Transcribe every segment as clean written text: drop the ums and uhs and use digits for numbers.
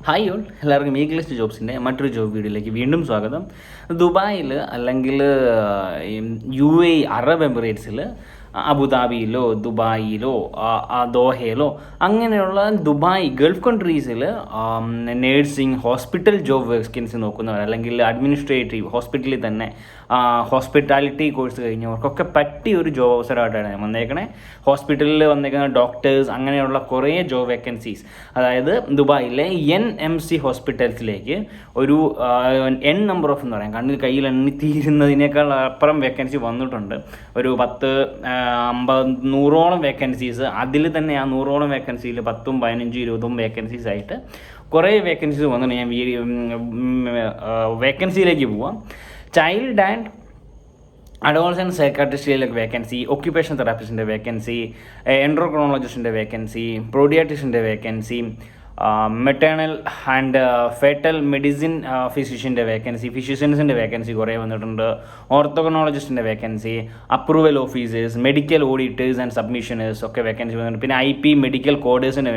Hi all, എല്ലാവർക്കും ഈഗ്ലിസ്റ്റ് ജോബ്സിൻ്റെ മറ്റൊരു job വീഡിയോയിലേക്ക് വീണ്ടും സ്വാഗതം. ദുബായിൽ അല്ലെങ്കിൽ UAE അറബ് എമിറേറ്റ്സിൽ അബുദാബിയിലോ ദുബായിലോ ദോഹയിലോ അങ്ങനെയുള്ള ദുബായ് ഗൾഫ് കൺട്രീസിൽ നേഴ്സിംഗ് ഹോസ്പിറ്റൽ ജോബ് വേക്കൻസി നോക്കുന്നവർ അല്ലെങ്കിൽ അഡ്മിനിസ്ട്രേറ്റീവ് ഹോസ്പിറ്റലിൽ തന്നെ ഹോസ്പിറ്റാലിറ്റി കോഴ്സ് കഴിഞ്ഞവർക്കൊക്കെ പറ്റിയ ഒരു ജോബ് അവസരമായിട്ടാണ് ഞാൻ വന്നേക്കണേ. ഹോസ്പിറ്റലിൽ വന്നേക്കുന്ന ഡോക്ടേഴ്സ് അങ്ങനെയുള്ള കുറേ ജോബ് വേക്കൻസീസ്, അതായത് ദുബായിലെ NMC ഹോസ്പിറ്റൽസിലേക്ക് ഒരു നമ്പർ ഓഫ് എന്ന് പറയാം, കണ്ണിൽ കയ്യിൽ എണ്ണി തീരുന്നതിനേക്കാൾ അപ്പുറം വേക്കൻസി വന്നിട്ടുണ്ട്. ഒരു 100ഓളം വേക്കൻസീസ്. അതിൽ തന്നെ ആ 100ഓളം വേക്കൻസിയിൽ 10, 15, 20 വേക്കൻസീസ് ആയിട്ട് കുറേ വേക്കൻസീസ് വന്നിട്ടുണ്ട്. ഞാൻ വേക്കൻസിയിലേക്ക് പോവാം. ചൈൽഡ് ആൻഡ് അഡോളസെൻ്റ് സൈക്കാട്രിസ്റ്റിലേക്ക് വേക്കൻസി, ഒക്യുപ്പേഷൻ തെറാപ്പിസ്റ്റിൻ്റെ വേക്കൻസി, എൻഡോക്രോണോളജിസ്റ്റിൻ്റെ വേക്കൻസി, പ്രോഡിയാട്രിസ്റ്റിൻ്റെ vacancy, maternal and fetal medicine ഫിസിഷ്യൻ്റെ ഫിസിഷ്യൻസിൻ്റെ വേക്കൻസി കുറേ വന്നിട്ടുണ്ട്. ഓർത്തോഗണോളജിസ്റ്റിൻ്റെ vacancy, approval officers, medical auditors and submissioners ഒക്കെ വേക്കൻസി വന്നിട്ടുണ്ട്. പിന്നെ IP മെഡിക്കൽ കോഡേഴ്സിൻ്റെ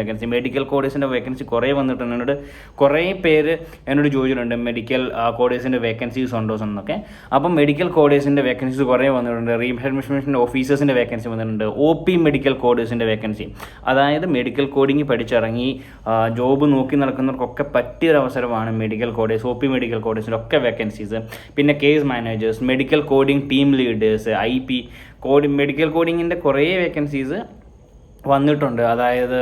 വേക്കൻസി കുറേ വന്നിട്ടുണ്ട്. എന്നോട് കുറേ പേര് എന്നോട് ചോദിച്ചിട്ടുണ്ട് മെഡിക്കൽ കോഡേഴ്സിൻ്റെ വേക്കൻസീസ് ഉണ്ടോ എന്നൊക്കെ. അപ്പം മെഡിക്കൽ കോഡേഴ്സിൻ്റെ വേക്കൻസീസ് കുറേ വന്നിട്ടുണ്ട്. റീഅഡ്മിഷൻ ഓഫീസേഴ്സിൻ്റെ വേക്കൻസി വന്നിട്ടുണ്ട്. OP മെഡിക്കൽ കോഡേഴ്സിൻ്റെ വേക്കൻസി, അതായത് മെഡിക്കൽ കോഡിങ് പഠിച്ചിറങ്ങി ജോബ് നോക്കി നടക്കുന്നവർക്കൊക്കെ പറ്റിയൊരു അവസരമാണ് മെഡിക്കൽ കോഡേഴ്സ്, OP മെഡിക്കൽ കോഡേഴ്സിൻ്റെ ഒക്കെ വേക്കൻസീസ്. പിന്നെ case managers, medical coding team leaders, IP medical കോഡിങ്ങിൻ്റെ കുറേ വേക്കൻസീസ് വന്നിട്ടുണ്ട്. അതായത്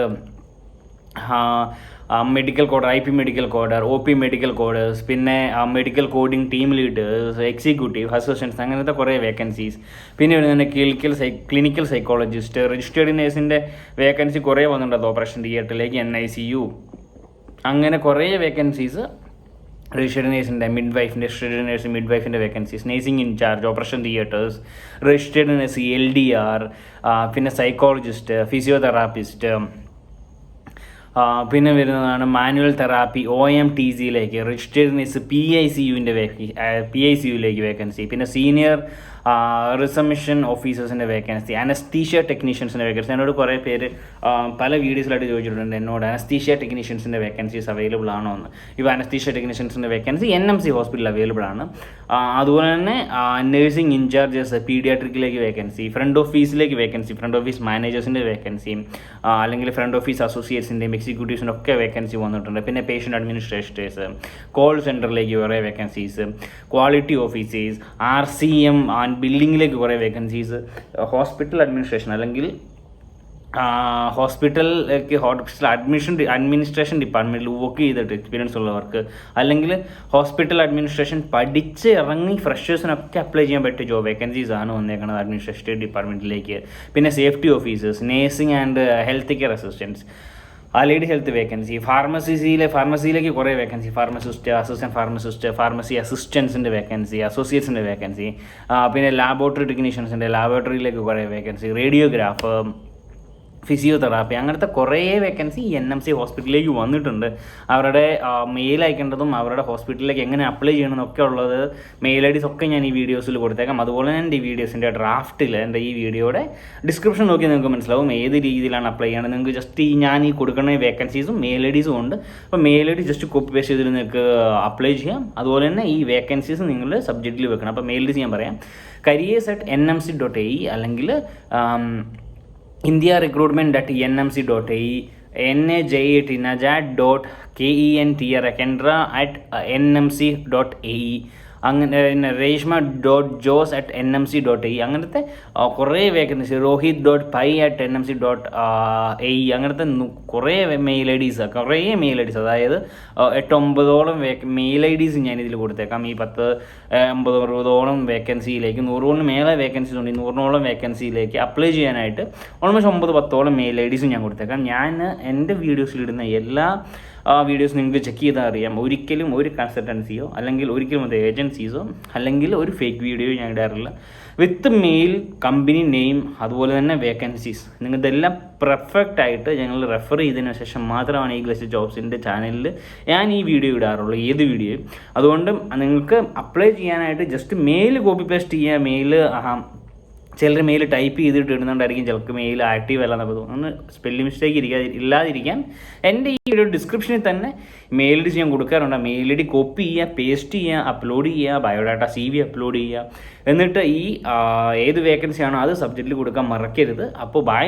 medical coder, IP medical coder, OP medical coders, പിന്നെ medical coding team leaders, executive assistants, അങ്ങനത്തെ കുറേ വേക്കൻസീസ്. പിന്നെ വരുന്നത് ക്ലിനിക്കൽ സൈക്കോളജിസ്റ്റ്, രജിസ്റ്റേർഡ് നേഴ്സിൻ്റെ വേക്കൻസി കുറേ വന്നിട്ടുണ്ട്. ഓപ്പറേഷൻ തിയേറ്ററിലേക്ക്, NICU, അങ്ങനെ കുറേ വേക്കൻസീസ്. രജിസ്റ്റേർഡ് നേഴ്സിൻ്റെ മിഡ്വൈഫിൻ്റെ vacancies, nursing incharge, operation theatres, registered nurse, LDR, പിന്നെ സൈക്കോളജിസ്റ്റ്, ഫിസിയോതെറാപ്പിസ്റ്റ്, പിന്നെ വരുന്നതാണ് മാനുവൽ തെറാപ്പി OMTCയിലേക്ക്, രജിസ്റ്റേർഡ് നേഴ്സ് PICUവിലേക്ക് വേക്കൻസി. പിന്നെ സീനിയർ റിസബ്മിഷൻ ഓഫീസേഴ്സിൻ്റെ വേക്കൻസി, അനസ്തീഷ്യ ടെക്നീഷ്യൻസിൻ്റെ വേക്കൻസി. എന്നോട് കുറേ പേര് പല വീഡിയോസിലായിട്ട് ചോദിച്ചിട്ടുണ്ട് എന്നോട് അനസ്തീഷ്യ ടെക്നീഷ്യൻസിൻ്റെ വേക്കൻസീസ് അവൈലബിൾ ആണോ എന്ന്. ഇപ്പോൾ അനസ്തീഷ്യ ടെക്നീഷ്യൻസിൻ്റെ വേക്കൻസി NMC ഹോസ്പിറ്റലിൽ അവൈലബിൾ ആണ്. അതുപോലെ തന്നെ നഴ്സിംഗ് ഇൻചാർജസ് പീഡിയാട്രിക്കിലേക്ക് വേക്കൻസി, ഫ്രണ്ട് ഓഫീസിലേക്ക് വേക്കൻസി, ഫ്രണ്ട് ഓഫീസ് മാനേജേഴ്സിൻ്റെ വേക്കൻസി, അല്ലെങ്കിൽ ഫ്രണ്ട് ഓഫീസ് അസോസിയേറ്റ്സിൻ്റെയും എക്സിക്യൂട്ടീവ്സിൻ്റെ ഒക്കെ വേക്കൻസി വന്നിട്ടുണ്ട്. പിന്നെ പേഷ്യൻ്റ് അഡ്മിനിസ്ട്രേറ്റേഴ്സ്, കോൾ സെൻറ്ററിലേക്ക് കുറേ vacancies, quality officers, RCM and ബില്ലിങ്ങിലേക്ക് കുറേ വേക്കൻസീസ്, ഹോസ്പിറ്റൽ അഡ്മിനിസ്ട്രേഷൻ അല്ലെങ്കിൽ ഹോസ്പിറ്റൽ അഡ്മിനിസ്ട്രേഷൻ ഡിപ്പാർട്ട്മെൻറ്റിൽ വർക്ക് ചെയ്തിട്ട് എക്സ്പീരിയൻസ് ഉള്ളവർക്ക്, അല്ലെങ്കിൽ ഹോസ്പിറ്റൽ അഡ്മിനിസ്ട്രേഷൻ പഠിച്ച് ഇറങ്ങി ഫ്രഷേഴ്സിനൊക്കെ അപ്ലൈ ചെയ്യാൻ പറ്റിയ ജോബ് വേക്കൻസീസ് ആണ് വന്നേക്കുന്നത് അഡ്മിനിസ്ട്രേറ്റീവ് ഡിപ്പാർട്ട്മെൻറ്റിലേക്ക്. പിന്നെ safety officers, nursing and health care assistants, allied health vacancy, ഫാർമസിയിലേക്ക് കുറേ vacancy, pharmacist, assistant pharmacist, pharmacy അസിസ്റ്റൻസിൻ്റെ വേക്കൻസി, അസോസിയേറ്റ്സിൻ്റെ വേക്കൻസി, പിന്നെ ലാബോറട്ടറി ടെക്നീഷ്യൻസിൻ്റെ ലാബോറട്ടറിയിലേക്ക് കുറേ വേക്കൻസി, റേഡിയോഗ്രാഫ്, ഫിസിയോതെറാപ്പി, അങ്ങനത്തെ കുറേ വേക്കൻസി NMC ഹോസ്പിറ്റലിലേക്ക് വന്നിട്ടുണ്ട്. അവരുടെ മെയിൽ അയക്കേണ്ടതും അവരുടെ ഹോസ്പിറ്റലിലേക്ക് എങ്ങനെ അപ്ലൈ ചെയ്യണമെന്നൊക്കെ ഉള്ളത് മെയിൽ IDs ഒക്കെ ഞാൻ ഈ വീഡിയോസിൽ കൊടുത്തേക്കാം. അതുപോലെ തന്നെ എൻ്റെ ഈ വീഡിയോസിൻ്റെ ഡ്രാഫ്റ്റിൽ എൻ്റെ ഈ വീഡിയോയുടെ ഡിസ്ക്രിപ്ഷൻ നോക്കി നിങ്ങൾക്ക് മനസ്സിലാവും ഏത് രീതിയിലാണ് അപ്ലൈ ചെയ്യണം. നിങ്ങൾക്ക് ജസ്റ്റ് ഞാൻ ഈ കൊടുക്കുന്ന വേക്കൻസീസും മെയിൽ IDസും ഉണ്ട്. അപ്പോൾ mail ID just copy paste ചെയ്തിട്ട് നിങ്ങൾക്ക് അപ്ലൈ ചെയ്യാം. അതുപോലെ തന്നെ ഈ വേക്കൻസീസ് നിങ്ങൾ സബ്ജക്റ്റിൽ വെക്കണം. അപ്പോൾ മെയിൽ IDs ഞാൻ പറയാം, careers@nmc.ae അല്ലെങ്കിൽ India-recruitment.nmc.ae, najat.kendra@nmc.ae, അങ്ങനെ പിന്നെ reshma.jos@nmc.ae, അങ്ങനത്തെ കുറേ വേക്കൻസി, rohit.pai@nmc.ae, അങ്ങനത്തെ കുറേ മെയിൽ IDs, അതായത് 8-9ഓളം മെയിൽ IDs ഞാനിതിൽ കൊടുത്തേക്കാം. ഈ 10-50-60ഓളം വേക്കൻസിയിലേക്ക്, 100ഓളം മേലെ വേക്കൻസീസ് ഉണ്ട്. ഈ 100ഓളം വേക്കൻസിയിലേക്ക് അപ്ലൈ ചെയ്യാനായിട്ട് ഓൾമോസ്റ്റ് 9-10ഓളം മെയിൽ IDs ഞാൻ കൊടുത്തേക്കാം. ഞാൻ എൻ്റെ വീഡിയോസിലിടുന്ന എല്ലാ വീഡിയോസ് നിങ്ങൾക്ക് ചെക്ക് ചെയ്താൽ അറിയാം, ഒരിക്കലും ഒരു കൺസൾട്ടൻസിയോ അല്ലെങ്കിൽ ഒരിക്കലും ഒരു ഏജൻസീസോ അല്ലെങ്കിൽ ഒരു ഫേക്ക് വീഡിയോ ഞാൻ ഇടാറില്ല. വിത്ത് മെയിൽ, കമ്പനി നെയിം, അതുപോലെ തന്നെ വേക്കൻസീസ്, നിങ്ങളിതെല്ലാം പെർഫെക്റ്റ് ആയിട്ട് ഞങ്ങൾ റെഫർ ചെയ്തതിന് ശേഷം മാത്രമാണ് ഈഗ്ലിസ്റ്റ് ജോബ്സിൻ്റെ ചാനലിൽ ഞാൻ ഈ വീഡിയോ ഇടാറുള്ളൂ, ഏത് വീഡിയോയും. അതുകൊണ്ട് നിങ്ങൾക്ക് അപ്ലൈ ചെയ്യാനായിട്ട് ജസ്റ്റ് മെയിൽ കോപ്പി പേസ്റ്റ് ചെയ്യുക, മെയിൽ ചിലർ മെയിൽ ടൈപ്പ് ചെയ്തിട്ട് ഇടുന്നുണ്ടായിരിക്കും, ചിലർക്ക് മെയിൽ ആക്റ്റീവ് അല്ല എന്നൊക്കെ തോന്നുന്നു. സ്പെല്ലിംഗ് മിസ്റ്റേക്ക് ഇല്ലാതിരിക്കാൻ എൻ്റെ ഈ ഒരു ഡിസ്ക്രിപ്ഷനിൽ തന്നെ മെയിൽ ഐ ഡി ഞാൻ കൊടുക്കാറുണ്ട്. മെയിൽ ഐ ഡി കോപ്പി ചെയ്യുക, പേസ്റ്റ് ചെയ്യുക, അപ്ലോഡ് ചെയ്യുക, ബയോഡാറ്റ CV അപ്ലോഡ് ചെയ്യുക. എന്നിട്ട് ഈ ഏത് വേക്കൻസി ആണോ അത് സബ്ജക്റ്റിൽ കൊടുക്കാൻ മറക്കരുത്. അപ്പോൾ